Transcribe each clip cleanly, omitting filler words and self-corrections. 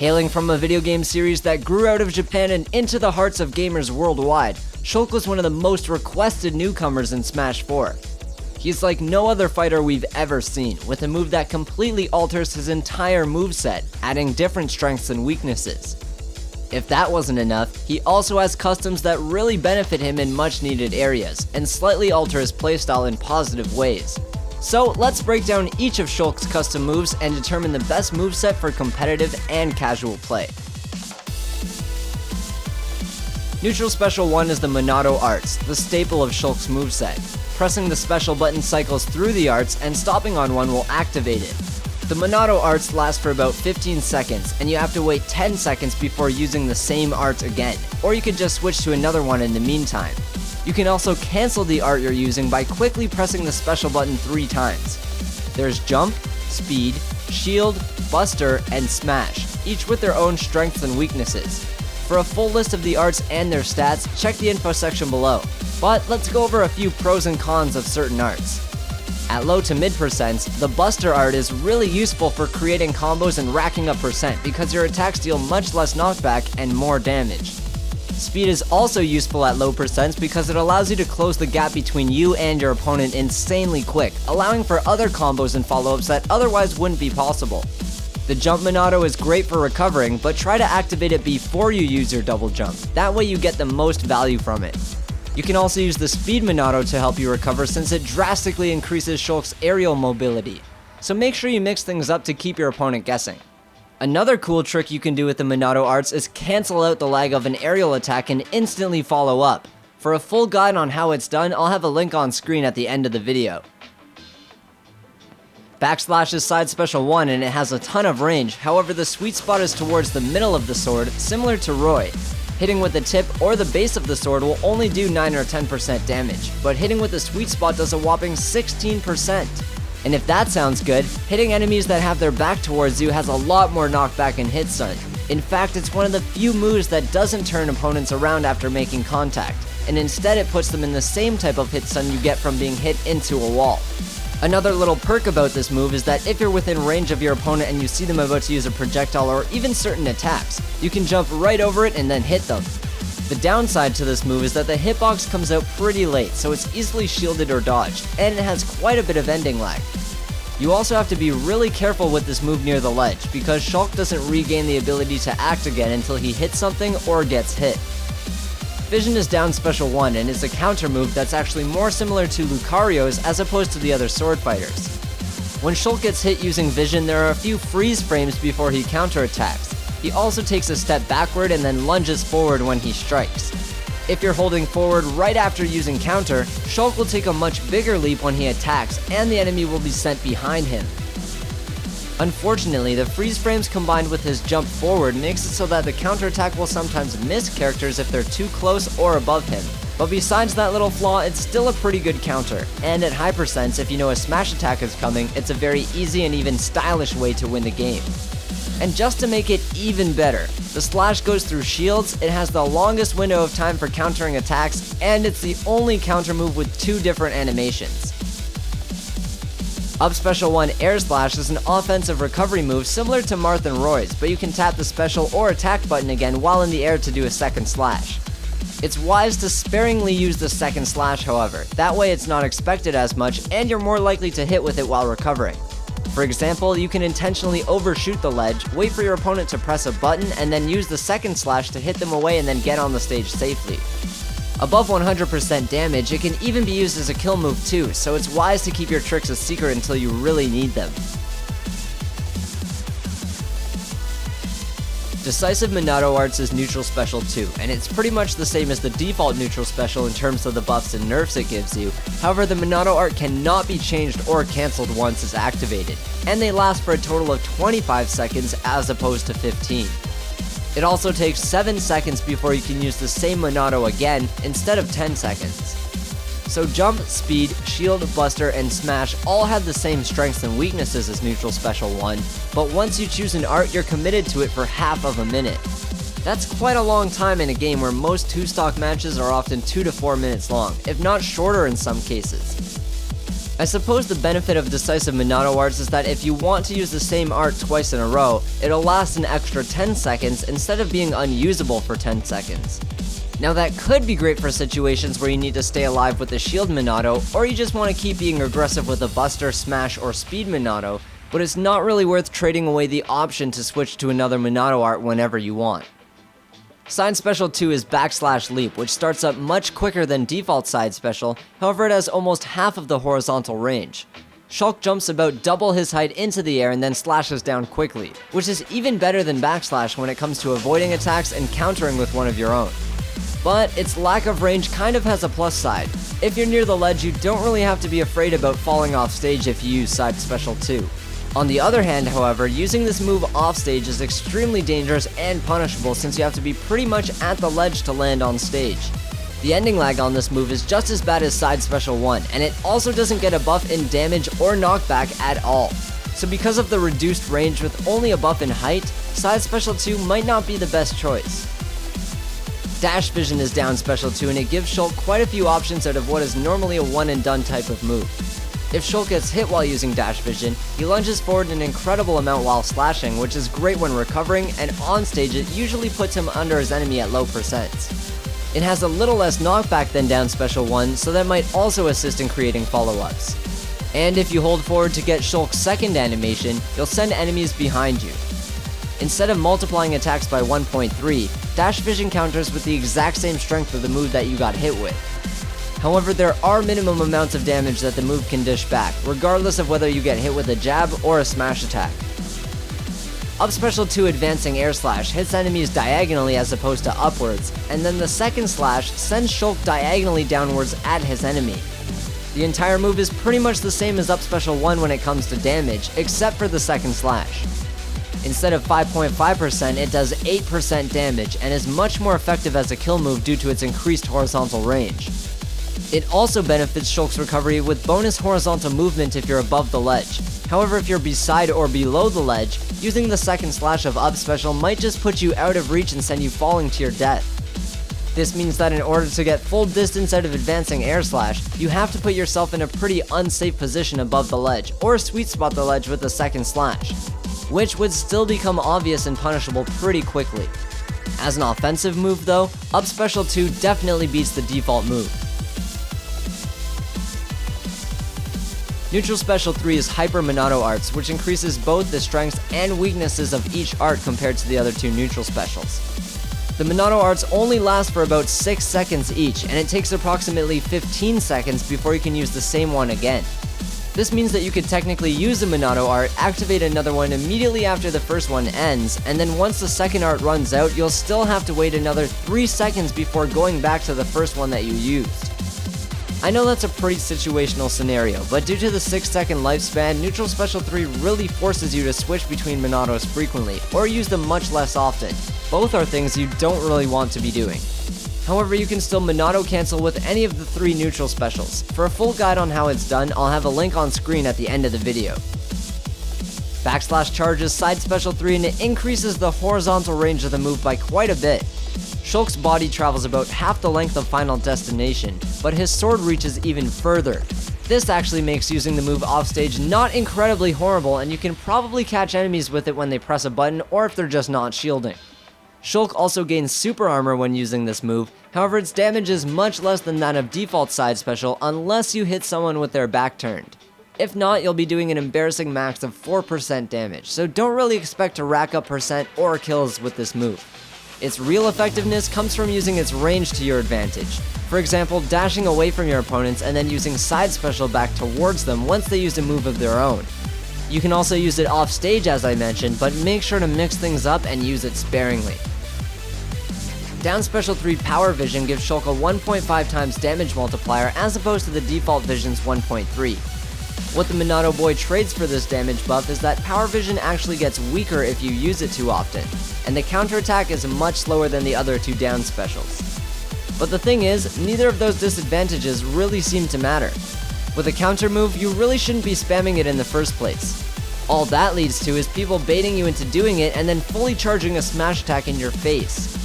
Hailing from a video game series that grew out of Japan and into the hearts of gamers worldwide, Shulk was one of the most requested newcomers in Smash 4. He's like no other fighter we've ever seen, with a move that completely alters his entire moveset, adding different strengths and weaknesses. If that wasn't enough, he also has customs that really benefit him in much needed areas, and slightly alter his playstyle in positive ways. So let's break down each of Shulk's custom moves and determine the best moveset for competitive and casual play. Neutral Special 1 is the Monado Arts, the staple of Shulk's moveset. Pressing the special button cycles through the arts, and stopping on one will activate it. The Monado Arts last for about 15 seconds, and you have to wait 10 seconds before using the same art again, or you could just switch to another one in the meantime. You can also cancel the art you're using by quickly pressing the special button 3 times. There's Jump, Speed, Shield, Buster, and Smash, each with their own strengths and weaknesses. For a full list of the arts and their stats, check the info section below. But let's go over a few pros and cons of certain arts. At low to mid percents, the Buster art is really useful for creating combos and racking up percent because your attacks deal much less knockback and more damage. Speed is also useful at low percents because it allows you to close the gap between you and your opponent insanely quick, allowing for other combos and follow-ups that otherwise wouldn't be possible. The Jump Monado is great for recovering, but try to activate it before you use your double jump, that way you get the most value from it. You can also use the Speed Monado to help you recover since it drastically increases Shulk's aerial mobility, so make sure you mix things up to keep your opponent guessing. Another cool trick you can do with the Monado arts is cancel out the lag of an aerial attack and instantly follow up. For a full guide on how it's done, I'll have a link on screen at the end of the video. Backslash is side special 1 and it has a ton of range, however the sweet spot is towards the middle of the sword, similar to Roy. Hitting with the tip or the base of the sword will only do 9 or 10% damage, but hitting with the sweet spot does a whopping 16%. And if that sounds good, hitting enemies that have their back towards you has a lot more knockback and hit stun. In fact, it's one of the few moves that doesn't turn opponents around after making contact, and instead it puts them in the same type of hit stun you get from being hit into a wall. Another little perk about this move is that if you're within range of your opponent and you see them about to use a projectile or even certain attacks, you can jump right over it and then hit them. The downside to this move is that the hitbox comes out pretty late, so it's easily shielded or dodged, and it has quite a bit of ending lag. You also have to be really careful with this move near the ledge, because Shulk doesn't regain the ability to act again until he hits something or gets hit. Vision is down special 1 and is a counter move that's actually more similar to Lucario's as opposed to the other sword fighters. When Shulk gets hit using Vision, there are a few freeze frames before he counterattacks. He also takes a step backward and then lunges forward when he strikes. If you're holding forward right after using counter, Shulk will take a much bigger leap when he attacks, and the enemy will be sent behind him. Unfortunately, the freeze frames combined with his jump forward makes it so that the counterattack will sometimes miss characters if they're too close or above him. But besides that little flaw, it's still a pretty good counter, and at high percents, if you know a smash attack is coming, it's a very easy and even stylish way to win the game. And just to make it even better, the slash goes through shields, it has the longest window of time for countering attacks, and it's the only counter move with 2 different animations. Up Special 1 Air Slash is an offensive recovery move similar to Marth and Roy's, but you can tap the special or attack button again while in the air to do a second slash. It's wise to sparingly use the second slash, however, that way it's not expected as much and you're more likely to hit with it while recovering. For example, you can intentionally overshoot the ledge, wait for your opponent to press a button, and then use the second slash to hit them away and then get on the stage safely. Above 100% damage, it can even be used as a kill move too, so it's wise to keep your tricks a secret until you really need them. Decisive Monado Arts is neutral special 2, and it's pretty much the same as the default neutral special in terms of the buffs and nerfs it gives you. However, the Monado art cannot be changed or cancelled once it's activated, and they last for a total of 25 seconds as opposed to 15. It also takes 7 seconds before you can use the same Monado again instead of 10 seconds. So Jump, Speed, Shield, Buster, and Smash all have the same strengths and weaknesses as Neutral Special 1, but once you choose an art, you're committed to it for half of a minute. That's quite a long time in a game where most 2-stock matches are often 2 to 4 minutes long, if not shorter in some cases. I suppose the benefit of decisive Minato arts is that if you want to use the same art twice in a row, it'll last an extra 10 seconds instead of being unusable for 10 seconds. Now that could be great for situations where you need to stay alive with the shield Minato, or you just want to keep being aggressive with a buster, smash, or speed Minato, but it's not really worth trading away the option to switch to another Minato art whenever you want. Side Special 2 is /leap, which starts up much quicker than default Side Special, however it has almost half of the horizontal range. Shulk jumps about double his height into the air and then slashes down quickly, which is even better than backslash when it comes to avoiding attacks and countering with one of your own. But its lack of range kind of has a plus side. If you're near the ledge, you don't really have to be afraid about falling off stage if you use Side Special 2. On the other hand, however, using this move offstage is extremely dangerous and punishable since you have to be pretty much at the ledge to land on stage. The ending lag on this move is just as bad as Side Special 1, and it also doesn't get a buff in damage or knockback at all. So because of the reduced range with only a buff in height, Side Special 2 might not be the best choice. Dash Vision is down Special 2 and it gives Shulk quite a few options out of what is normally a one and done type of move. If Shulk gets hit while using Dash Vision, he lunges forward an incredible amount while slashing, which is great when recovering, and on stage it usually puts him under his enemy at low percents. It has a little less knockback than down Special 1, so that might also assist in creating follow-ups. And if you hold forward to get Shulk's second animation, you'll send enemies behind you. Instead of multiplying attacks by 1.3, Dash Vision counters with the exact same strength of the move that you got hit with. However, there are minimum amounts of damage that the move can dish back, regardless of whether you get hit with a jab or a smash attack. Up Special 2 Advancing Air Slash hits enemies diagonally as opposed to upwards, and then the second slash sends Shulk diagonally downwards at his enemy. The entire move is pretty much the same as Up Special 1 when it comes to damage, except for the second slash. Instead of 5.5%, it does 8% damage, and is much more effective as a kill move due to its increased horizontal range. It also benefits Shulk's recovery with bonus horizontal movement if you're above the ledge. However, if you're beside or below the ledge, using the second slash of Up Special might just put you out of reach and send you falling to your death. This means that in order to get full distance out of Advancing Air Slash, you have to put yourself in a pretty unsafe position above the ledge, or sweet spot the ledge with the second slash, which would still become obvious and punishable pretty quickly. As an offensive move though, Up Special 2 definitely beats the default move. Neutral Special 3 is Hyper Minato Arts, which increases both the strengths and weaknesses of each art compared to the other two neutral specials. The Minato arts only last for about 6 seconds each, and it takes approximately 15 seconds before you can use the same one again. This means that you could technically use a Minato art, activate another one immediately after the first one ends, and then once the second art runs out, you'll still have to wait another 3 seconds before going back to the first one that you used. I know that's a pretty situational scenario, but due to the 6-second lifespan, Neutral Special 3 really forces you to switch between Minatos frequently, or use them much less often. Both are things you don't really want to be doing. However, you can still Minato cancel with any of the 3 neutral specials. For a full guide on how it's done, I'll have a link on screen at the end of the video. Backslash charges Side Special 3 and it increases the horizontal range of the move by quite a bit. Shulk's body travels about half the length of Final Destination, but his sword reaches even further. This actually makes using the move offstage not incredibly horrible, and you can probably catch enemies with it when they press a button or if they're just not shielding. Shulk also gains super armor when using this move, however its damage is much less than that of default Side Special unless you hit someone with their back turned. If not, you'll be doing an embarrassing max of 4% damage, so don't really expect to rack up percent or kills with this move. Its real effectiveness comes from using its range to your advantage. For example, dashing away from your opponents and then using Side Special back towards them once they use a move of their own. You can also use it off stage as I mentioned, but make sure to mix things up and use it sparingly. Down Special 3 Power Vision gives Shulk a 1.5 times damage multiplier as opposed to the default Vision's 1.3. What the Minato boy trades for this damage buff is that Power Vision actually gets weaker if you use it too often, and the counterattack is much slower than the other 2 down specials. But the thing is, neither of those disadvantages really seem to matter. With a counter move, you really shouldn't be spamming it in the first place. All that leads to is people baiting you into doing it and then fully charging a smash attack in your face.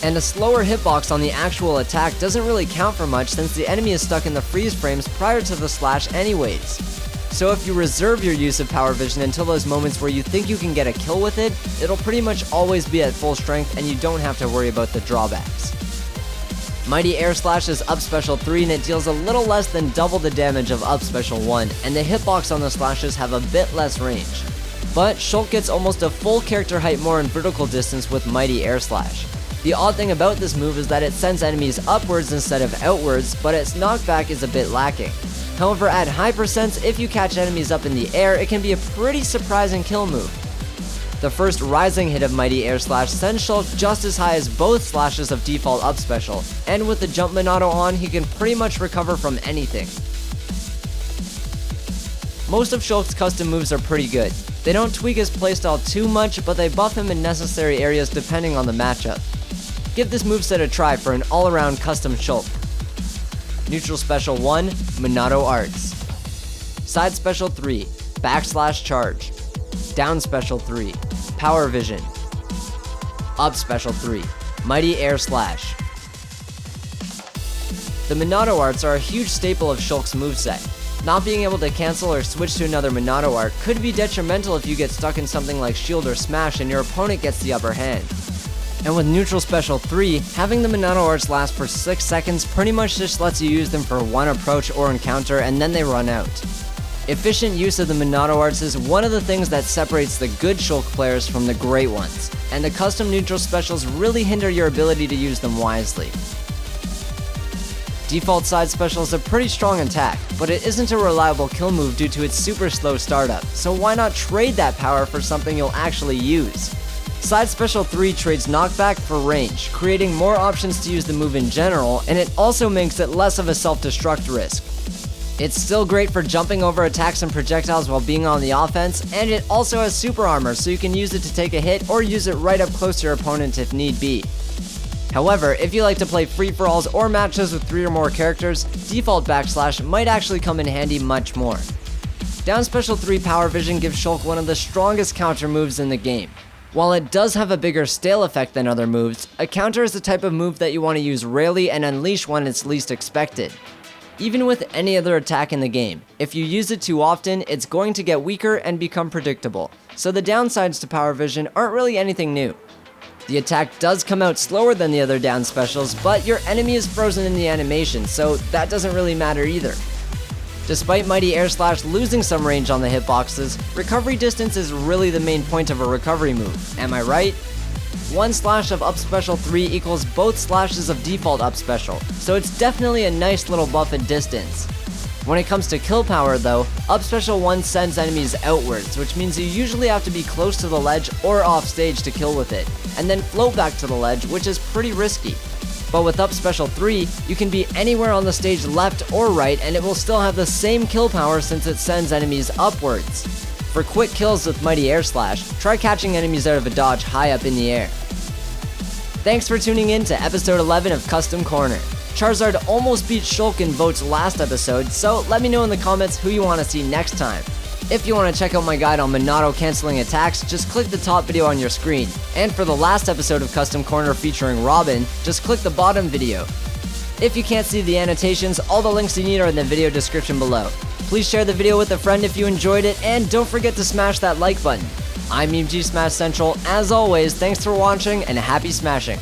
And a slower hitbox on the actual attack doesn't really count for much since the enemy is stuck in the freeze frames prior to the slash anyways. So if you reserve your use of power vision until those moments where you think you can get a kill with it, it'll pretty much always be at full strength and you don't have to worry about the drawbacks. Mighty Air Slash is up special 3 and it deals a little less than double the damage of up special 1, and the hitbox on the slashes have a bit less range. But Shulk gets almost a full character height more in vertical distance with Mighty Air Slash. The odd thing about this move is that it sends enemies upwards instead of outwards, but its knockback is a bit lacking. However, at high percents, if you catch enemies up in the air, it can be a pretty surprising kill move. The first rising hit of Mighty Air Slash sends Shulk just as high as both slashes of default up special, and with the jump Monado on, he can pretty much recover from anything. Most of Shulk's custom moves are pretty good. They don't tweak his playstyle too much, but they buff him in necessary areas depending on the matchup. Give this moveset a try for an all-around custom Shulk. Neutral Special 1, Monado Arts. Side Special 3, Backslash Charge. Down Special 3, Power Vision. Up Special 3, Mighty Air Slash. The Monado Arts are a huge staple of Shulk's moveset. Not being able to cancel or switch to another Monado art could be detrimental if you get stuck in something like shield or smash and your opponent gets the upper hand. And with Neutral Special 3, having the Monado arts last for 6 seconds pretty much just lets you use them for one approach or encounter and then they run out. Efficient use of the Monado arts is one of the things that separates the good Shulk players from the great ones, and the custom neutral specials really hinder your ability to use them wisely. Default side special is a pretty strong attack, but it isn't a reliable kill move due to its super slow startup, so why not trade that power for something you'll actually use? Side Special 3 trades knockback for range, creating more options to use the move in general, and it also makes it less of a self-destruct risk. It's still great for jumping over attacks and projectiles while being on the offense, and it also has super armor, so you can use it to take a hit or use it right up close to your opponent if need be. However, if you like to play free-for-alls or matches with 3 or more characters, default backslash might actually come in handy much more. Down Special 3 Power Vision gives Shulk one of the strongest counter moves in the game. While it does have a bigger stale effect than other moves, a counter is the type of move that you want to use rarely and unleash when it's least expected. Even with any other attack in the game, if you use it too often, it's going to get weaker and become predictable, so the downsides to Power Vision aren't really anything new. The attack does come out slower than the other down specials, but your enemy is frozen in the animation, so that doesn't really matter either. Despite Mighty Air Slash losing some range on the hitboxes, recovery distance is really the main point of a recovery move, am I right? One slash of up special 3 equals both slashes of default up special, so it's definitely a nice little buff in distance. When it comes to kill power though, up special 1 sends enemies outwards, which means you usually have to be close to the ledge or off stage to kill with it, and then float back to the ledge, which is pretty risky. But with up special 3, you can be anywhere on the stage left or right and it will still have the same kill power since it sends enemies upwards. For quick kills with Mighty Air Slash, try catching enemies out of a dodge high up in the air. Thanks for tuning in to episode 11 of Custom Corner. Charizard almost beat Shulk in votes last episode, so let me know in the comments who you want to see next time. If you want to check out my guide on Monado canceling attacks, just click the top video on your screen. And for the last episode of Custom Corner featuring Robin, just click the bottom video. If you can't see the annotations, all the links you need are in the video description below. Please share the video with a friend if you enjoyed it, and don't forget to smash that like button. I'm GOODxJESUS Smash Central. As always, thanks for watching and happy smashing.